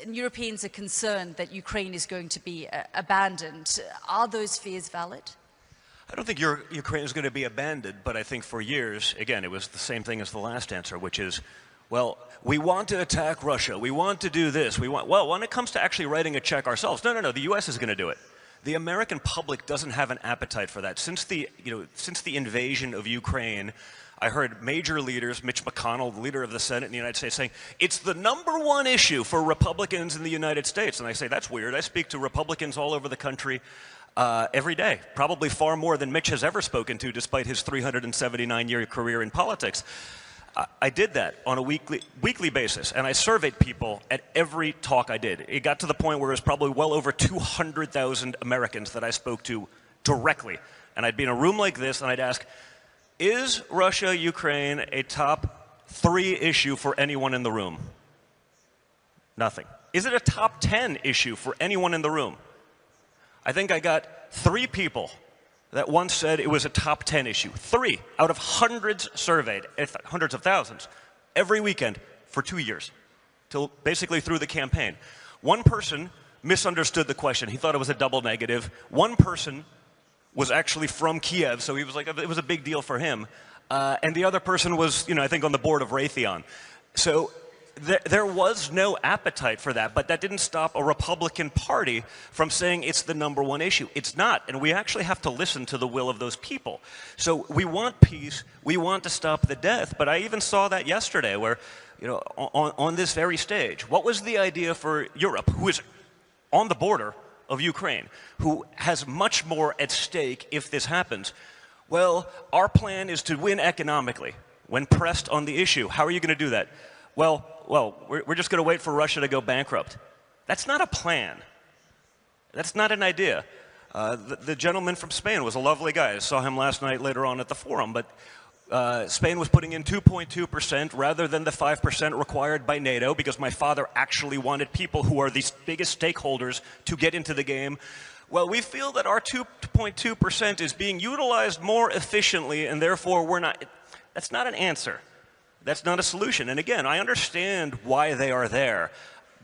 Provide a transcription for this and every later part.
And Europeans are concerned that Ukraine is going to be abandoned. Are those fears valid? I don't think Ukraine is going to be abandoned, but I think for years, again, it was the same thing as the last answer, which is, well, we want to attack Russia, we want to do this, well, when it comes to actually writing a check ourselves, no, the US is going to do it. The American public doesn't have an appetite for that. Since the invasion of Ukraine, I heard major leaders, Mitch McConnell, the leader of the Senate in the United States, saying, it's the #1 issue for Republicans in the United States. And I say, that's weird. I speak to Republicans all over the country every day, probably far more than Mitch has ever spoken to, despite his 379-year career in politics. I did that on a weekly basis, and I surveyed people at every talk I did. It got to the point where it was probably well over 200,000 Americans that I spoke to directly. And I'd be in a room like this, and I'd ask, is Russia-Ukraine a top 3 issue for anyone in the room? Nothing. Is it a top 10 issue for anyone in the room? I think I got 3 people that once said it was a top 10 issue. 3 out of hundreds surveyed, hundreds of thousands, every weekend for 2 years, till basically through the campaign. One person misunderstood the question. He thought it was a double negative. One person was actually from Kiev, so he was like, it was a big deal for him. And the other person was, I think on the board of Raytheon. So there was no appetite for that, but that didn't stop a Republican Party from saying it's the #1 issue. It's not, and we actually have to listen to the will of those people. So we want peace, we want to stop the death, but I even saw that yesterday where, on this very stage, what was the idea for Europe, who is on the border of Ukraine, who has much more at stake if this happens? Well, our plan is to win economically when pressed on the issue. How are you going to do that? Well, we're just going to wait for Russia to go bankrupt. That's not a plan. That's not an idea. The gentleman from Spain was a lovely guy. I saw him last night later on at the forum, but Spain was putting in 2.2% rather than the 5% required by NATO, because my father actually wanted people who are the biggest stakeholders to get into the game. Well, we feel that our 2.2% is being utilized more efficiently, and therefore we're not. That's not an answer. That's not a solution. And again, I understand why they are there,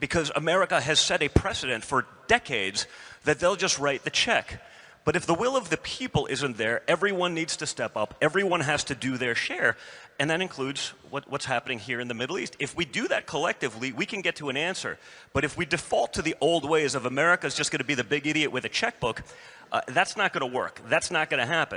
because America has set a precedent for decades that they'll just write the check. But if the will of the people isn't there, everyone needs to step up. Everyone has to do their share. And that includes what's happening here in the Middle East. If we do that collectively, we can get to an answer. But if we default to the old ways of America's just going to be the big idiot with a checkbook, that's not going to work. That's not going to happen.